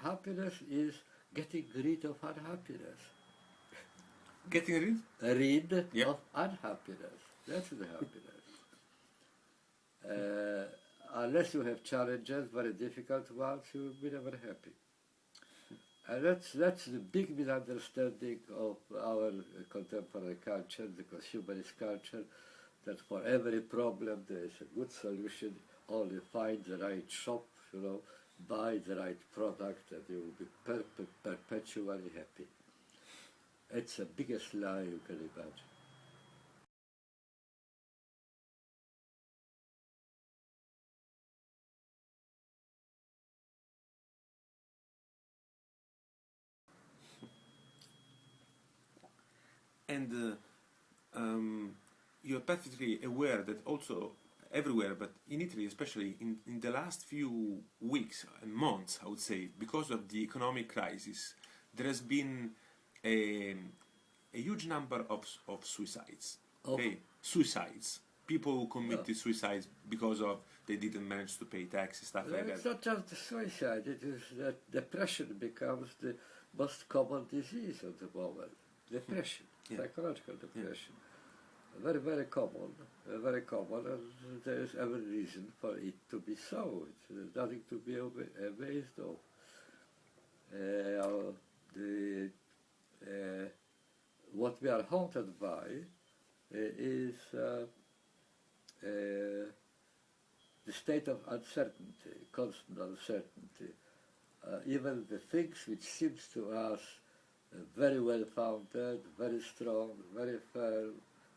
Happiness is getting rid of unhappiness. Getting rid? Rid Yeah. of unhappiness. That's the happiness. Unless you have challenges, very difficult ones, you will be never happy. And that's the big misunderstanding of our contemporary culture, the consumerist culture, that for every problem there is a good solution. Only find the right shop, buy the right product, and you will be perpetually happy. It's the biggest lie you can imagine. And you're perfectly aware that also everywhere, but in Italy especially, in the last few weeks and months, I would say, because of the economic crisis, there has been a huge number of suicides. Okay? Suicides. People who committed suicides because of they didn't manage to pay taxes, stuff like It's that. not just the suicide, it is that depression becomes the most common disease of the moment. Depression, psychological depression. Very, very common, and there is every reason for it to be so. It's nothing to be amazed of. What we are haunted by is the state of uncertainty, constant uncertainty. Even the things which seems to us very well founded, very strong, very firm,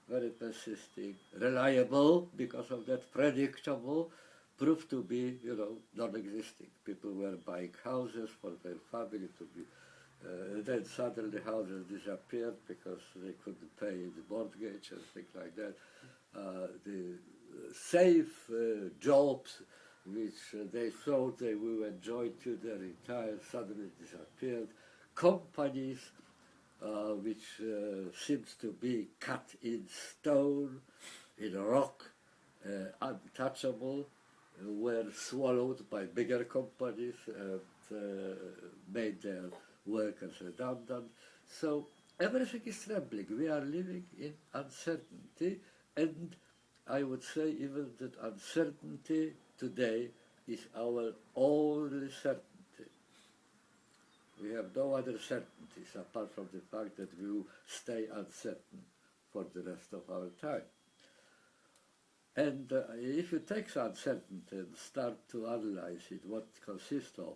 very persisting, reliable, because of that predictable, proved to be, non-existing. People were buying houses for their family to be, then suddenly houses disappeared because they couldn't pay the mortgage and things like that. The safe jobs which they thought they will enjoy till they retired suddenly disappeared. Companies which seems to be cut in stone, in rock, untouchable, were swallowed by bigger companies and made their workers redundant. So everything is trembling. We are living in uncertainty, and I would say even that uncertainty today is our only certainty. We have no other certainties apart from the fact that we will stay uncertain for the rest of our time. And if you take uncertainty and start to analyze it, what it consists of,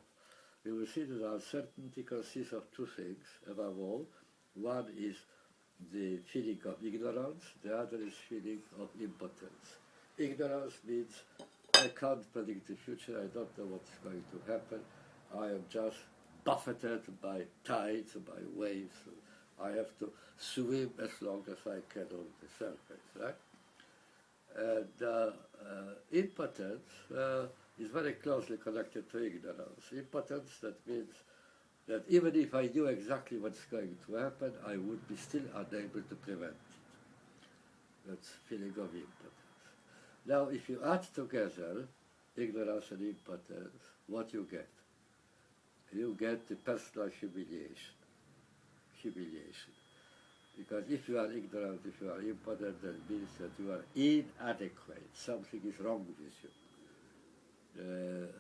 you will see that uncertainty consists of two things, above all. One is the feeling of ignorance, the other is feeling of impotence. Ignorance means I can't predict the future, I don't know what's going to happen, I am just buffeted by tides, by waves, I have to swim as long as I can on the surface, right? And impotence is very closely connected to ignorance. Impotence, that means that even if I knew exactly what's going to happen, I would be still unable to prevent it. That's feeling of impotence. Now, if you add together ignorance and impotence, what you get? You get the personal humiliation. Humiliation. Because if you are ignorant, if you are impotent, that means that you are inadequate. Something is wrong with you.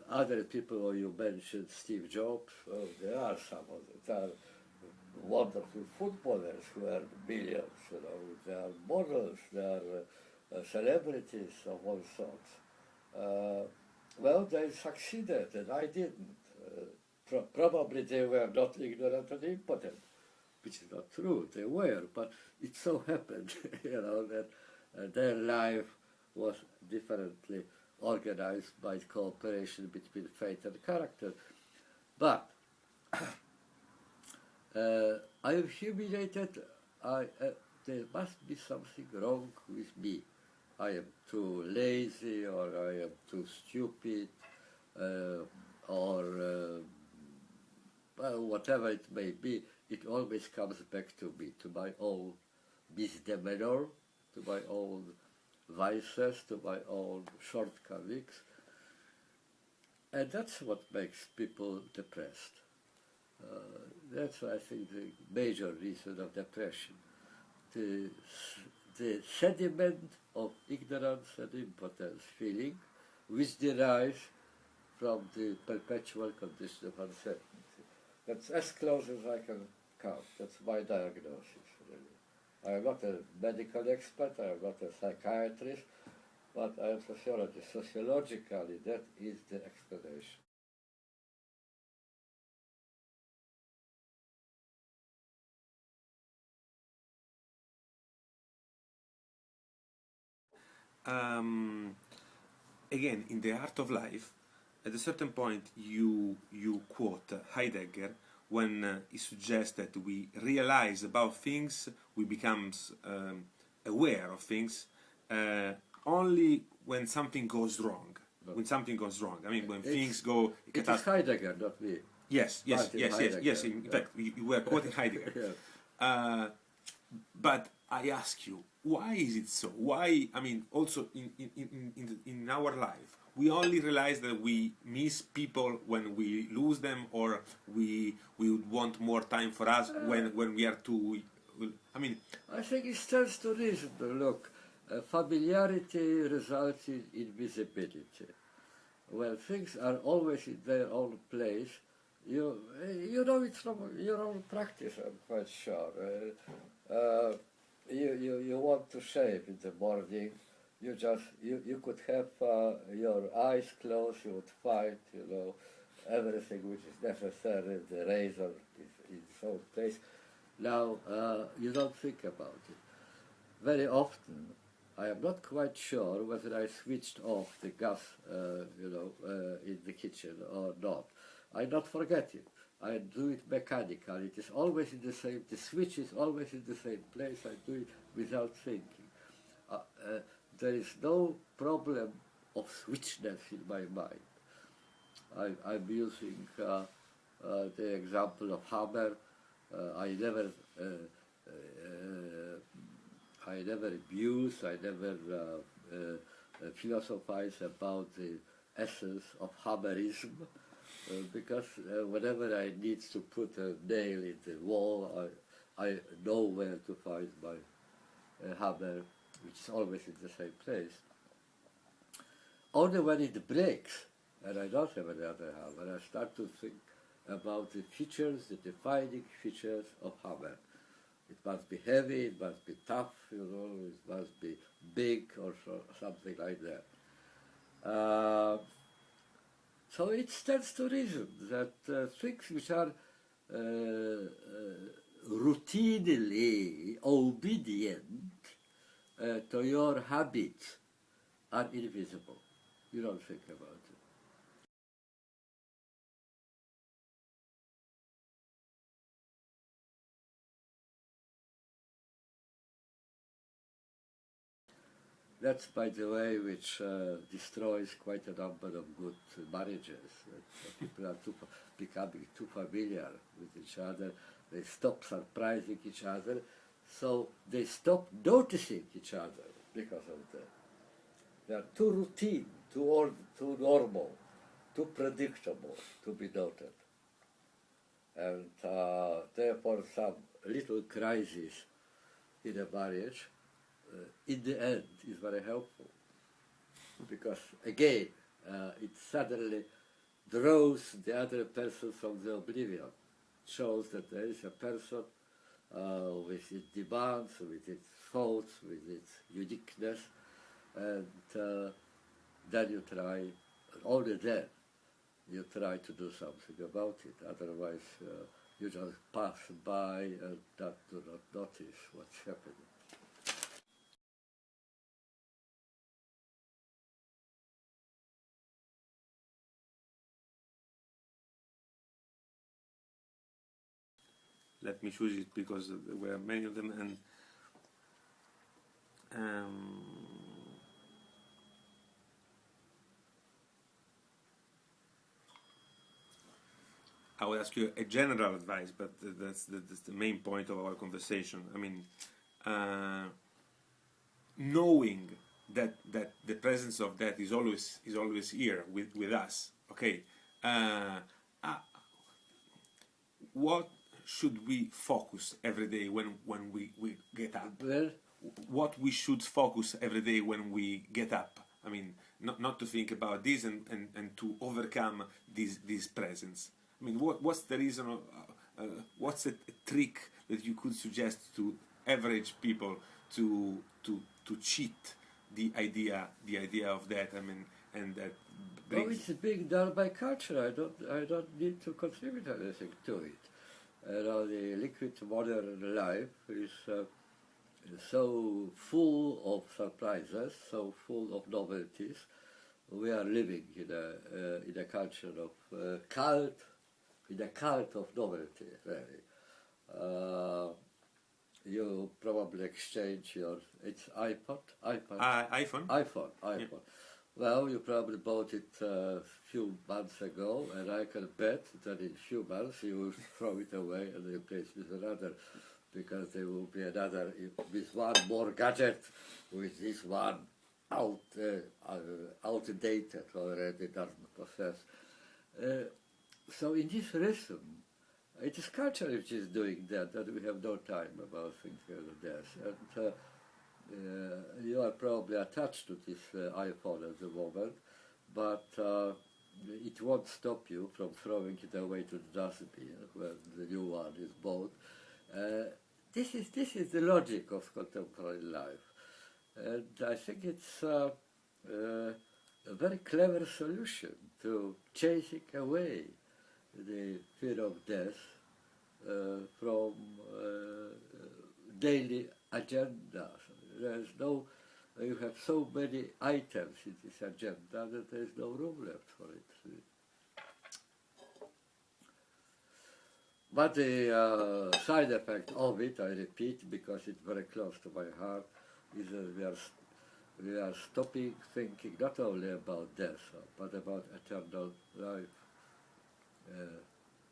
Other people you mentioned, Steve Jobs, well, there are some of them. There are wonderful footballers who earn millions, you know. There are models, there are celebrities of all sorts. Well, they succeeded, and I didn't. Probably they were not ignorant and impotent, which is not true. They were, but it so happened, you know, that their life was differently organized by cooperation between fate and character. But I am humiliated. There must be something wrong with me. I am too lazy, or I am too stupid, or well, whatever it may be. It always comes back to me, to my own misdemeanor, to my own vices, to my own shortcomings. And that's what makes people depressed. That's, I think, the major reason of depression. The sediment of ignorance and impotence feeling, which derives from the perpetual condition of uncertainty. That's as close as I can count. That's my diagnosis, really. I am not a medical expert, I am not a psychiatrist, but I am a sociologist. Sociologically, that is the explanation. Um, Again, in the art of life, at a certain point, you quote Heidegger when he suggests that we realize about things, we become aware of things only when something goes wrong. When something goes wrong, I mean, when things go. It is Heidegger, not me. Yes. In fact, you were quoting Heidegger. Yeah. But I ask you, why is it so? Why? I mean, also in our life, we only realize that we miss people when we lose them, or we would want more time for us when we are too. I mean, I think it stands to reason. Look, familiarity results in invisibility. When things are always in their own place, you know it from your own practice, I'm quite sure. You want to shave in the morning, you could have your eyes closed, you would find, you know, everything which is necessary, the razor is in its own place. Now, you don't think about it. Very often, I am not quite sure whether I switched off the gas, in the kitchen or not. I don't forget it. I do it mechanically. It is always in the same, the switch is always in the same place. I do it without thinking. There is no problem of switchness in my mind. I'm using the example of hammer. I never abuse, I never philosophize about the essence of hammerism, because whenever I need to put a nail in the wall, I know where to find my hammer, which is always in the same place. Only when it breaks, and I don't have any other hammer. I start to think about the features, the defining features of hammer. It must be heavy, it must be tough, it must be big or something like that. So it stands to reason that things which are routinely obedient to your habits are invisible. You don't think about it. That's, by the way, which destroys quite a number of good marriages. People are becoming too familiar with each other. They stop surprising each other, so they stop noticing each other because of that. They are too routine, too normal, too predictable to be noted. And therefore some little crisis in a marriage in the end is very helpful, because again it suddenly draws the other person from the oblivion, shows that there is a person with its demands, with its faults, with its uniqueness, and then you try, only then you try to do something about it. Otherwise you just pass by and do not notice what's happening. Let me choose it because there were many of them, and I will ask you a general advice, but that's the main point of our conversation. I mean, knowing that the presence of that is always here with us. Okay, what should we focus every day when we get up? Well, what we should focus every day when we get up? I mean, not to think about this and to overcome this presence. I mean, what's the reason? What's a trick that you could suggest to average people to cheat the idea of that? I mean, and that brings. Oh, it's being done by culture. I don't need to contribute anything to it. The liquid modern life is so full of surprises, so full of novelties. We are living in a culture of cult of novelty, really. You probably exchange it's iPod? iPhone. iPhone. Yeah. Well, you probably bought it a few months ago, and I can bet that in a few months you will throw it away and replace it with another, because there will be another with one more gadget, with this one outdated already, doesn't possess. So in this rhythm, it is culture which is doing that we have no time about thinking of this. And you are probably attached to this iPhone at the moment, but it won't stop you from throwing it away to the dustbin when the new one is bought. This is the logic of contemporary life, and I think it's a very clever solution to chasing away the fear of death from daily agenda. You have so many items in this agenda that there is no room left for it. But the side effect of it, I repeat, because it's very close to my heart, is that we are stopping thinking not only about death, but about eternal life.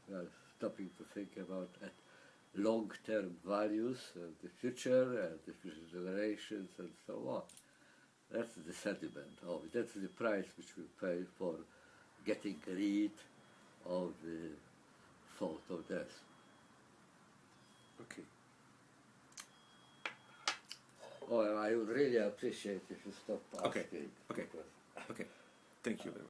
We are stopping to think about long-term values, the future, and the future generations, and so on. That's the sentiment of it. That's the price which we pay for getting rid of the thought of death. Okay. Oh, I would really appreciate if you stop asking. Okay. Okay. Thank you very much.